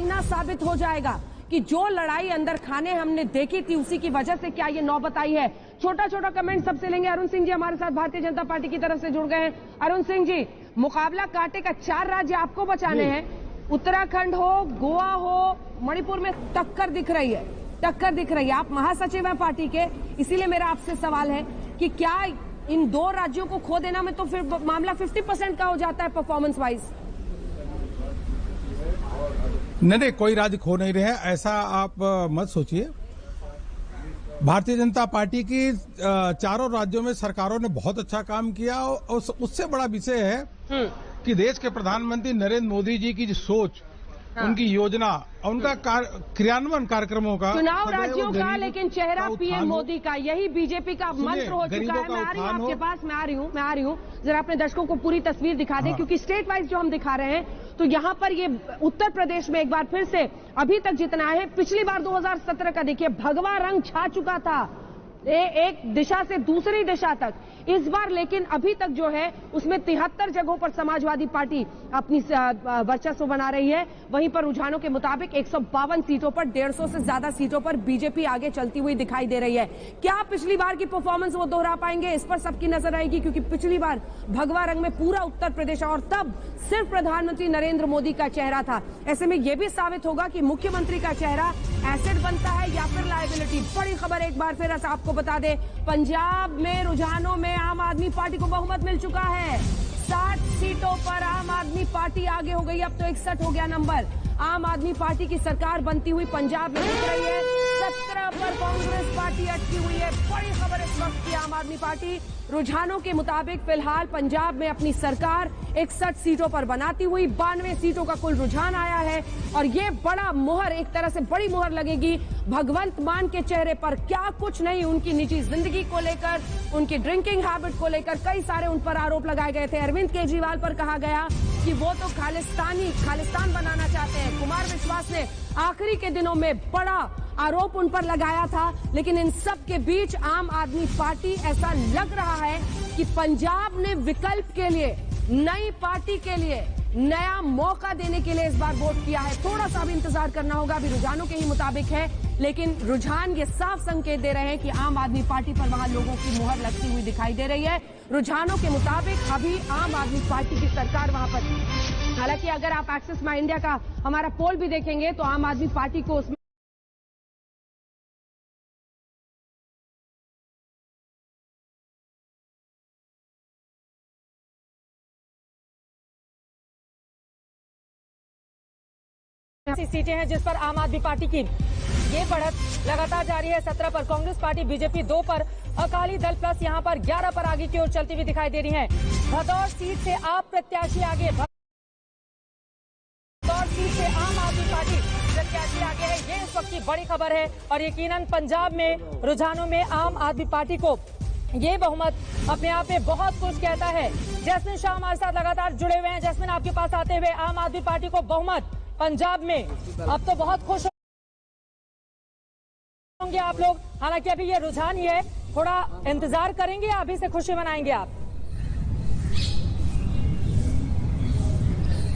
आईना साबित हो जाएगा कि जो लड़ाई अंदर खाने हमने देखी थी उसी की वजह से क्या ये नौबत आई है। छोटा छोटा कमेंट सबसे लेंगे। अरुण सिंह जी हमारे साथ भारतीय जनता पार्टी की तरफ से जुड़ गए हैं। अरुण सिंह जी, मुकाबला कांटे का 4 राज्य आपको बचाने हैं। उत्तराखंड हो, गोवा हो, मणिपुर में टक्कर दिख रही है, टक्कर दिख रही है। आप महासचिव हैं पार्टी के, इसीलिए मेरा आपसे सवाल है कि क्या इन 2 राज्यों को खो देना में तो फिर मामला 50% का हो जाता है परफॉर्मेंस वाइज? नहीं, कोई राज्य खो नहीं रहे हैं, ऐसा आप मत सोचिए। भारतीय जनता पार्टी की चारों राज्यों में सरकारों ने बहुत अच्छा काम किया और उससे बड़ा विषय है कि देश के प्रधानमंत्री नरेंद्र मोदी जी की जो सोच, उनकी योजना, उनका क्रियान्वयन कार्यक्रमों का, चुनाव राज्यों का, लेकिन चेहरा पीएम मोदी का, यही बीजेपी का मंत्र हो चुका है। मैं आ रही हूँ आपके पास, मैं आ रही हूँ जरा अपने दर्शकों को पूरी तस्वीर दिखा दें, क्योंकि स्टेट वाइज जो हम दिखा रहे हैं तो यहाँ पर ये उत्तर प्रदेश में एक बार फिर से अभी तक जितना है, पिछली बार 2017 का देखिए भगवा रंग छा चुका था एक दिशा से दूसरी दिशा तक। इस बार लेकिन अभी तक जो है उसमें 73 जगहों पर समाजवादी पार्टी अपनी वर्चस्व बना रही है। वहीं पर रुझानों के मुताबिक 152 सीटों पर 150 से ज्यादा सीटों पर बीजेपी आगे चलती हुई दिखाई दे रही है। क्या पिछली बार की परफॉर्मेंस वो दोहरा पाएंगे? इस पर सबकी नजर आएगी, क्योंकि पिछली बार भगवा रंग में पूरा उत्तर प्रदेश और तब सिर्फ प्रधानमंत्री नरेंद्र मोदी का चेहरा था। ऐसे में यह भी साबित होगा कि मुख्यमंत्री का चेहरा एसेट बनता है या फिर लायबिलिटी। बड़ी खबर एक बार फिर आपको बता दें, पंजाब में रुझानों में आम आदमी पार्टी को बहुमत मिल चुका है। 60 सीटों पर आम आदमी पार्टी आगे हो गई, अब तो 61 हो गया नंबर। आम आदमी पार्टी की सरकार बनती हुई पंजाब में दिख रही है। 17 पर कांग्रेस पार्टी अटकी हुई है। बड़ी खबर इस वक्त की आम आदमी पार्टी रुझानों के मुताबिक फिलहाल पंजाब में अपनी सरकार 61 सीटों पर बनाती हुई 92 सीटों का कुल रुझान आया है। और ये बड़ा मुहर, एक तरह से बड़ी मुहर लगेगी भगवंत मान के चेहरे पर। क्या कुछ नहीं, उनकी निजी जिंदगी को लेकर, उनकी ड्रिंकिंग हैबिट को लेकर कई सारे उन पर आरोप लगाए गए थे। अरविंद केजरीवाल पर कहा गया कि वो तो खालिस्तान बनाना चाहते हैं। कुमार विश्वास ने आखिरी के दिनों में बड़ा आरोप उन पर लगाया था। लेकिन इन सब के बीच आम आदमी पार्टी, ऐसा लग रहा है कि पंजाब ने विकल्प के लिए, नई पार्टी के लिए नया मौका देने के लिए इस बार वोट किया है। थोड़ा सा भी इंतजार करना होगा, अभी रुझानों के ही मुताबिक है, लेकिन रुझान ये साफ संकेत दे रहे हैं कि आम आदमी पार्टी पर वहां लोगों की मुहर लगती हुई दिखाई दे रही है। रुझानों के मुताबिक अभी आम आदमी पार्टी की सरकार वहां पर। हालांकि अगर आप एक्सिस माई इंडिया का हमारा पोल भी देखेंगे तो आम आदमी पार्टी को उसमें सीटें हैं जिस पर आम आदमी पार्टी की ये बढ़त लगातार जारी है। 17 पर कांग्रेस पार्टी, बीजेपी 2 पर, अकाली दल प्लस यहां पर 11 पर आगे की ओर चलती हुई दिखाई दे रही है। भदौर सीट से आप प्रत्याशी आगे, भदौर सीट से आम आदमी पार्टी प्रत्याशी आगे है। ये इस वक्त की बड़ी खबर है और यकीनन पंजाब में रुझानों में आम आदमी पार्टी को ये बहुमत अपने आप में बहुत कुछ कहता है। जैस्मिन शाह हमारे साथ लगातार जुड़े हुए हैं। जैस्मिन, आपके पास आते हुए आम आदमी पार्टी को बहुमत पंजाब में, अब तो बहुत खुश होंगे आप लोग। हालांकि अभी ये रुझान ही है, थोड़ा इंतजार करेंगे या अभी से खुशी मनाएंगे आप?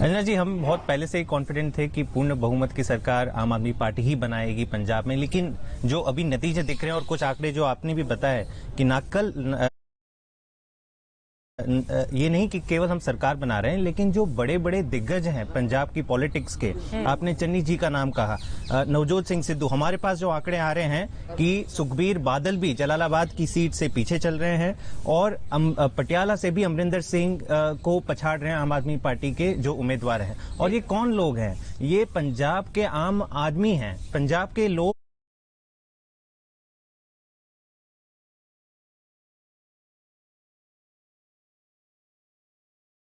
अंजना जी, हम बहुत पहले से ही कॉन्फिडेंट थे कि पूर्ण बहुमत की सरकार आम आदमी पार्टी ही बनाएगी पंजाब में। लेकिन जो अभी नतीजे दिख रहे हैं और कुछ आंकड़े जो आपने भी बताया कि नाकल, ये नहीं कि केवल हम सरकार बना रहे हैं, लेकिन जो बड़े बड़े दिग्गज हैं पंजाब की पॉलिटिक्स के, आपने चन्नी जी का नाम कहा, नवजोत सिंह सिद्धू, हमारे पास जो आंकड़े आ रहे हैं कि सुखबीर बादल भी जलालाबाद की सीट से पीछे चल रहे हैं और पटियाला से भी अमरिंदर सिंह को पछाड़ रहे हैं आम आदमी पार्टी के जो उम्मीदवार हैं। और ये कौन लोग हैं? ये पंजाब के आम आदमी हैं, पंजाब के लोग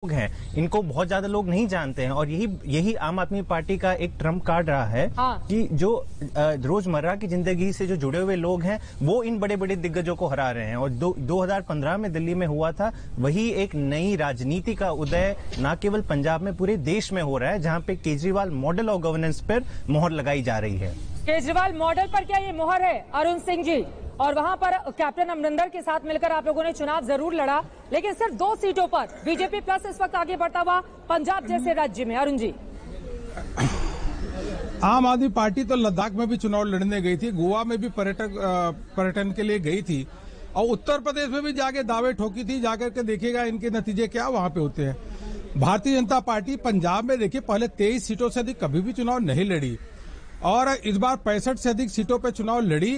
हैं। इनको बहुत ज्यादा लोग नहीं जानते हैं और यही आम आदमी पार्टी का एक ट्रम्प कार्ड रहा है। कि जो रोजमर्रा की जिंदगी से जो जुड़े हुए लोग हैं वो इन बड़े बड़े दिग्गजों को हरा रहे हैं। और 2015 में दिल्ली में हुआ था, वही एक नई राजनीति का उदय न केवल पंजाब में पूरे देश में हो रहा है, जहां पे केजरीवाल मॉडल ऑफ गवर्नेंस पर मोहर लगाई जा रही है। केजरीवाल मॉडल पर क्या ये मोहर है अरुण सिंह जी? और वहां पर कैप्टन अमरिंदर के साथ मिलकर आप लोगों ने चुनाव जरूर लड़ा, लेकिन सिर्फ 2 सीटों पर बीजेपी प्लस इस वक्त आगे बढ़ता हुआ पंजाब जैसे राज्य में। अरुण जी, आम आदमी पार्टी तो लद्दाख में भी चुनाव लड़ने गई थी, गोवा में भी पर्यटन के लिए गई थी और उत्तर प्रदेश में भी जाके दावे ठोकी थी। जाकर के देखिएगा इनके नतीजे क्या वहां पे होते हैं। भारतीय जनता पार्टी पंजाब में देखिए पहले 23 सीटों से अधिक कभी भी चुनाव नहीं लड़ी और इस बार 65 से अधिक सीटों पर चुनाव लड़ी।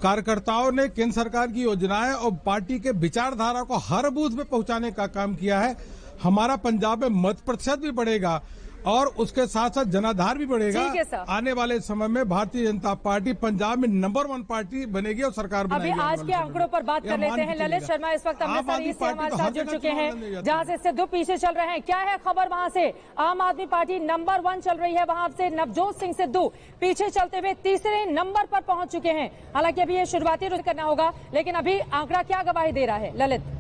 कार्यकर्ताओं ने केंद्र सरकार की योजनाएं और पार्टी के विचारधारा को हर बूथ पे पहुंचाने का काम किया है। हमारा पंजाब में मत प्रतिशत भी बढ़ेगा और उसके साथ साथ जनाधार भी बढ़ेगा। आने वाले समय में भारतीय जनता पार्टी पंजाब में नंबर 1 पार्टी बनेगी और सरकार बनाएगी। अभी आज के आंकड़ों पर बात कर लेते हैं। ललित शर्मा इस वक्त अमृतसर से हमारे साथ जुड़ चुके हैं, जहां से सिद्धू पीछे चल रहे हैं। क्या है खबर वहां से? आम आदमी पार्टी नंबर 1 चल रही है, वहां से नवजोत सिंह सिद्धू पीछे चलते हुए तीसरे नंबर पर पहुंच चुके हैं। हालांकि अभी ये शुरुआती रुख करना होगा, लेकिन अभी आंकड़ा क्या गवाही दे रहा है ललित?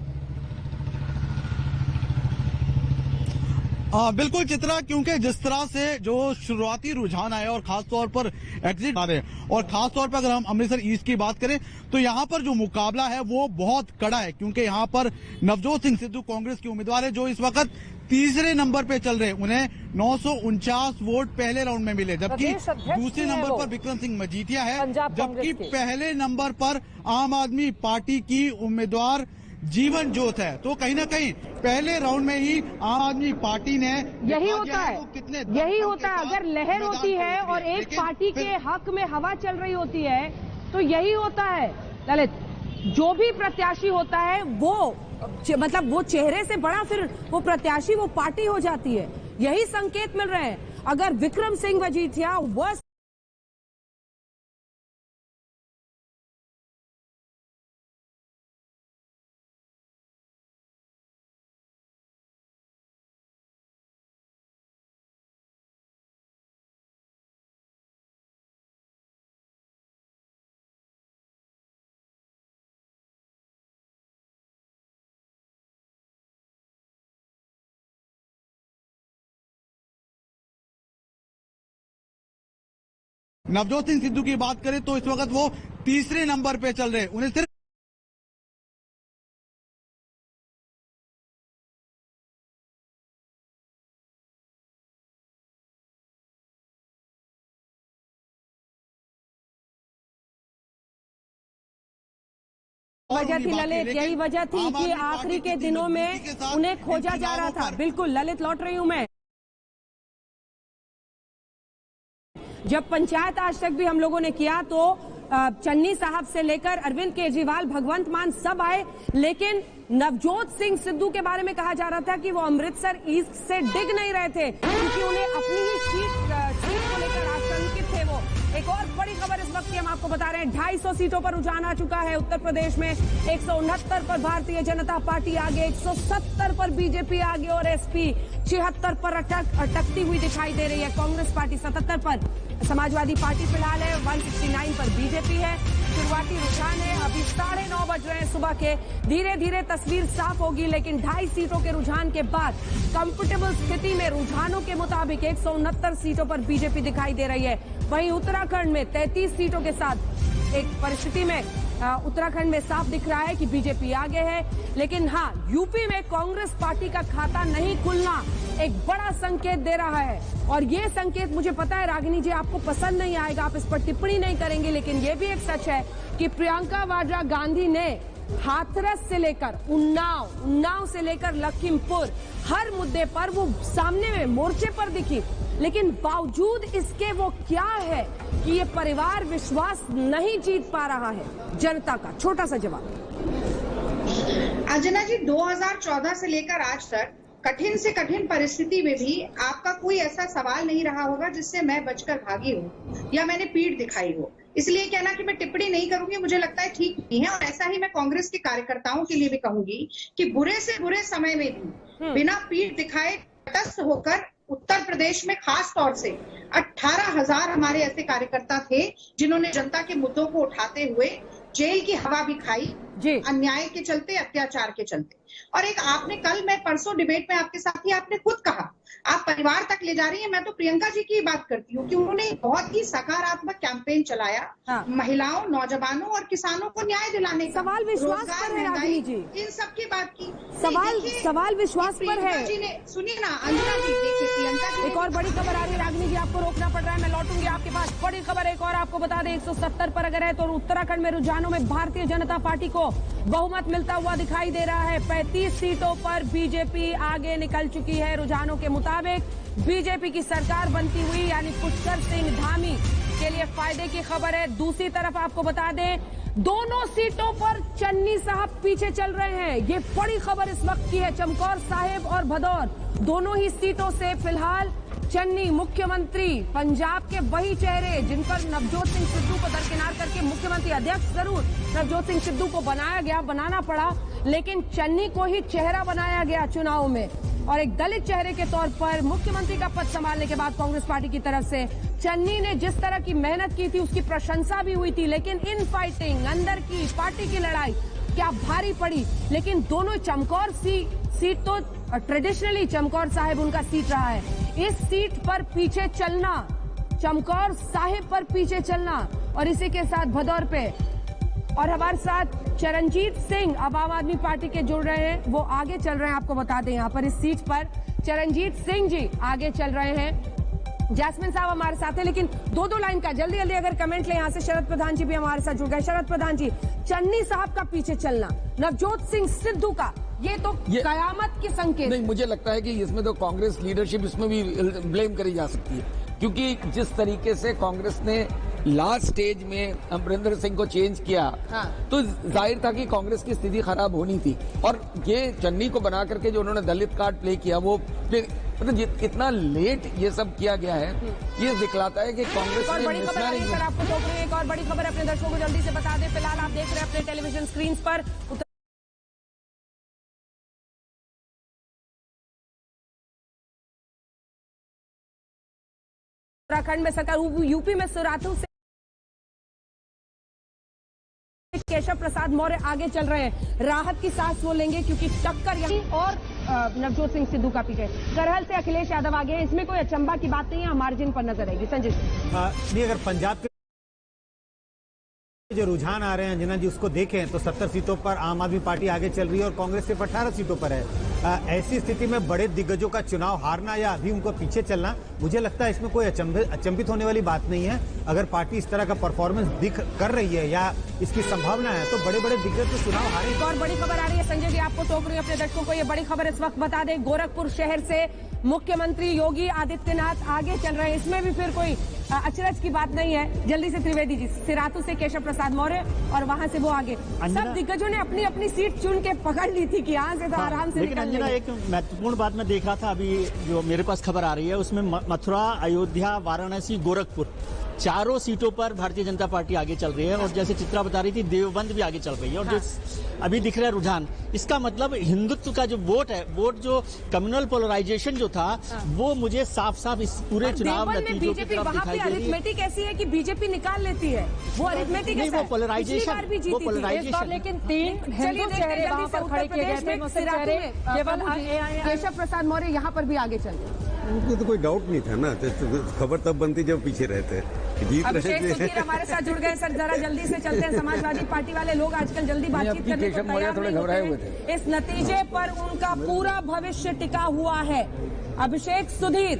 बिल्कुल चित्रा, क्योंकि जिस तरह से जो शुरुआती रुझान आए और खासतौर पर एग्जिट आ रहे हैं और खासतौर पर अगर हम अमृतसर ईस्ट की बात करें तो यहाँ पर जो मुकाबला है वो बहुत कड़ा है, क्योंकि यहाँ पर नवजोत सिंह सिद्धू कांग्रेस के उम्मीदवार है जो इस वक्त तीसरे नंबर पे चल रहे हैं। उन्हें 949 वोट पहले राउंड में मिले, जबकि दूसरे नंबर पर विक्रम सिंह मजीठिया है, जबकि पहले नंबर पर आम आदमी पार्टी की उम्मीदवार जीवन जोत है। तो कहीं ना कहीं पहले राउंड में ही आम आदमी पार्टी ने यही होता है, यही होता है। अगर लहर होती है और एक पार्टी के हक में हवा चल रही होती है तो यही होता है ललित। जो भी प्रत्याशी होता है वो मतलब वो चेहरे से बड़ा फिर वो प्रत्याशी वो पार्टी हो जाती है। यही संकेत मिल रहे हैं। अगर विक्रम सिंह मजीठिया वह नवजोत सिंह सिद्धू की बात करें तो इस वक्त वो तीसरे नंबर पे चल रहे हैं। उन्हें सिर्फ वजह थी ललित, यही वजह थी कि आखिरी के दिनों में उन्हें खोजा जा रहा था। बिल्कुल ललित, लौट रही हूं मैं। जब पंचायत आज तक भी हम लोगों ने किया तो चन्नी साहब से लेकर अरविंद केजरीवाल, भगवंत मान सब आए, लेकिन नवजोत सिंह सिद्धू के बारे में कहा जा रहा था कि वो अमृतसर ईस्ट से डिग नहीं रहे थे क्योंकि उन्हें अपनी ही सीट को लेकर आशंकित थे वो। एक और बड़ी खबर इस वक्त की हम आपको बता रहे हैं, 250 सीटों पर रुझान आ चुका है उत्तर प्रदेश में। 169 पर भारतीय जनता पार्टी आगे, 170 पर बीजेपी आगे और एसपी 76 पर अटकती हुई दिखाई दे रही है। कांग्रेस पार्टी 77 पर, समाजवादी पार्टी फिलहाल है 169 पर बीजेपी है। शुरुआती रुझान है, अभी 9:30 बज रहे हैं सुबह के। धीरे धीरे तस्वीर साफ होगी, लेकिन 2.5 सीटों के रुझान के बाद कंफर्टेबल स्थिति में रुझानों के मुताबिक 169 सीटों पर बीजेपी दिखाई दे रही है। वहीं उत्तराखंड में 33 सीटों के साथ एक परिस्थिति में उत्तराखंड में साफ दिख रहा है कि बीजेपी आगे है। लेकिन हाँ, यूपी में कांग्रेस पार्टी का खाता नहीं खुलना एक बड़ा संकेत दे रहा है। और ये संकेत मुझे पता है रागिनी जी आपको पसंद नहीं आएगा, आप इस पर टिप्पणी नहीं करेंगे, लेकिन ये भी एक सच है कि प्रियंका वाड्रा गांधी ने हाथरस से लेकर उन्नाव से लेकर लखीमपुर हर मुद्दे पर वो सामने में मोर्चे पर दिखी, लेकिन बावजूद इसके वो क्या है कि ये परिवार विश्वास नहीं जीत पा रहा है जनता का। छोटा सा जवाब। अंजना जी, 2014 से लेकर आज तक कठिन से कठिन परिस्थिति में भी आपका कोई ऐसा सवाल नहीं रहा होगा जिससे मैं बचकर भागी हूँ या मैंने पीठ दिखाई हो। इसलिए कहना कि मैं टिप्पणी नहीं करूंगी मुझे लगता है ठीक नहीं है। और ऐसा ही मैं कांग्रेस के कार्यकर्ताओं के लिए भी कहूंगी कि बुरे से बुरे समय में भी बिना पीठ दिखाए तटस्थ होकर उत्तर प्रदेश में खास तौर से 18,000 हमारे ऐसे कार्यकर्ता थे जिन्होंने जनता के मुद्दों को उठाते हुए जेल की हवा भी खाई जी। अन्याय के चलते, अत्याचार के चलते। और एक आपने कल, मैं परसों डिबेट में आपके साथ ही आपने खुद कहा, आप परिवार तक ले जा रही हैं। मैं तो प्रियंका जी की बात करती हूँ कि उन्होंने बहुत ही सकारात्मक कैंपेन चलाया, महिलाओं, नौजवानों और किसानों को न्याय दिलाने का। सवाल विश्वास पर है रागिनी जी, इन सब की बात की। सवाल विश्वास पर है। सुनिए ना अंजना जी, देखिए प्रियंका जी, एक और बड़ी खबर आ रही है रागिनी जी, आपको रोकना पड़ रहा है, मैं लौटूंगी आपके पास। बड़ी खबर एक और आपको बता दें, 170 पर अगर है तो उत्तराखंड में रुझानों में भारतीय जनता पार्टी को बहुमत मिलता हुआ दिखाई दे रहा है। 35 सीटों पर बीजेपी आगे निकल चुकी है। रुझानों के मुताबिक बीजेपी की सरकार बनती हुई, यानी पुष्कर सिंह धामी के लिए फायदे की खबर है। दूसरी तरफ आपको बता दें, दोनों सीटों पर चन्नी साहब पीछे चल रहे हैं। ये बड़ी खबर इस वक्त की है। चमकौर साहिब और भदौर दोनों ही सीटों से फिलहाल चन्नी, मुख्यमंत्री पंजाब के वही चेहरे जिन पर नवजोत सिंह सिद्धू को दरकिनार करके मुख्यमंत्री अध्यक्ष जरूर नवजोत सिंह सिद्धू को बनाना पड़ा, लेकिन चन्नी को ही चेहरा बनाया गया चुनाव में। और एक दलित चेहरे के तौर पर मुख्यमंत्री का पद संभालने के बाद कांग्रेस पार्टी की तरफ से चन्नी ने जिस तरह की मेहनत की थी उसकी प्रशंसा भी हुई थी, लेकिन इन फाइटिंग, अंदर की पार्टी की लड़ाई क्या भारी पड़ी। लेकिन दोनों चमकौर सीट तो ट्रेडिशनली चमकौर साहिब उनका सीट रहा है। इस सीट पर पीछे चलना, चमकौर साहिब पर पीछे चलना, और इसी के साथ भदौर पे। और हमारे साथ चरणजीत सिंह अब आम आदमी पार्टी के जुड़ रहे हैं, वो आगे चल रहे हैं। आपको बता दें यहाँ पर इस सीट पर चरणजीत सिंह जी आगे चल रहे हैं। जैस्मिन साहब हमारे साथ है, लेकिन दो लाइन का जल्दी अगर कमेंट ले। यहाँ से शरद प्रधान जी भी हमारे साथ जुड़ गए। शरद प्रधान जी, चन्नी साहब का पीछे चलना, नवजोत सिंह सिद्धू का, ये तो कयामत की संकेत। नहीं, मुझे लगता है कि इसमें तो कांग्रेस लीडरशिप इसमें भी ब्लेम करी जा सकती है, क्योंकि जिस तरीके से कांग्रेस ने लास्ट स्टेज में अमरिंदर सिंह को चेंज किया, तो जाहिर था कि कांग्रेस की स्थिति खराब होनी थी। और ये चन्नी को बना करके जो उन्होंने दलित कार्ड प्ले किया, वो मतलब इतना लेट ये सब किया गया है, ये दिखलाता है कि कांग्रेस ने मिसमैनेजमेंट। आपको एक और बड़ी खबर अपने दर्शकों को जल्दी से बता दें। फिलहाल आप देख रहे हैं अपने टेलीविजन स्क्रीन पर उत्तराखंड में सरकार, यूपी में सुरातू से केशव प्रसाद मौर्य आगे चल रहे हैं। राहत की सांस वो लेंगे क्योंकि टक्कर यहीं और नवजोत सिंह सिद्धू का पीछे। करहल से अखिलेश यादव आगे हैं, इसमें कोई अचंभा की बात नहीं है, मार्जिन पर नजर आएगी। संजय नहीं, अगर पंजाब के जो रुझान आ रहे हैं अंजना जी, उसको देखें तो 70 सीटों पर आम आदमी पार्टी आगे चल रही है और कांग्रेस सिर्फ 18 सीटों पर है। ऐसी स्थिति में बड़े दिग्गजों का चुनाव हारना या अभी उनको पीछे चलना, मुझे लगता है इसमें कोई अचंभित होने वाली बात नहीं है। अगर पार्टी इस तरह का परफॉर्मेंस कर रही है या इसकी संभावना है, तो बड़े बड़े दिग्गज तो चुनाव हारे। एक और बड़ी खबर आ रही है संजय जी, आपको टोक रही है अपने दर्शकों को, ये बड़ी खबर इस वक्त बता दें। गोरखपुर शहर से मुख्यमंत्री योगी आदित्यनाथ आगे चल रहे हैं, इसमें भी फिर कोई अचरज की बात नहीं है। जल्दी से त्रिवेदी जी, सिरातू से केशव प्रसाद मौर्य और वहां से वो आगे। सब दिग्गजों ने अपनी अपनी सीट चुन के पकड़ ली थी कि यहाँ से तो आराम से निकल अंजना, एक महत्वपूर्ण बात मैं देख रहा था अभी जो मेरे पास खबर आ रही है, उसमें मथुरा, अयोध्या, वाराणसी, गोरखपुर, चारों सीटों पर भारतीय जनता पार्टी आगे चल रही है। और जैसे चित्रा बता रही थी, देवबंद भी आगे चल रही है। और जो अभी दिख रहा है रुझान, इसका मतलब हिंदुत्व का जो वोट है, वोट जो कम्युनल पोलराइजेशन जो था, वो मुझे साफ साफ इस पूरे चुनाव नतीजों की तरफ दिखाई दे रही है। अरिथमेटिक ऐसी है कि बीजेपी निकाल लेती है, वो अरिथमेटिक नहीं, वो पोलराइजेशन, लेकिन 3 हिंदू चेहरे वहां पर खड़े किए गए थे, केवल केशव प्रसाद मौर्य यहाँ पर भी आगे चल गए। उनको तो कोई डाउट नहीं था ना, खबर तब बनती जब पीछे रहते, जीत रहे थे। हमारे साथ जुड़ गए सर, जरा जल्दी से चलते हैं। समाजवादी पार्टी वाले लोग आजकल जल्दी बातचीत करने को तैयार नहीं होते। इस नतीजे पर उनका पूरा भविष्य टिका हुआ है। अभिषेक सुधीर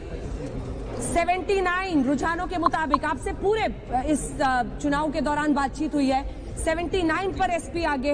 79 रुझानों के मुताबिक, आपसे पूरे इस चुनाव के दौरान बातचीत हुई है, 79 पर एसपी आगे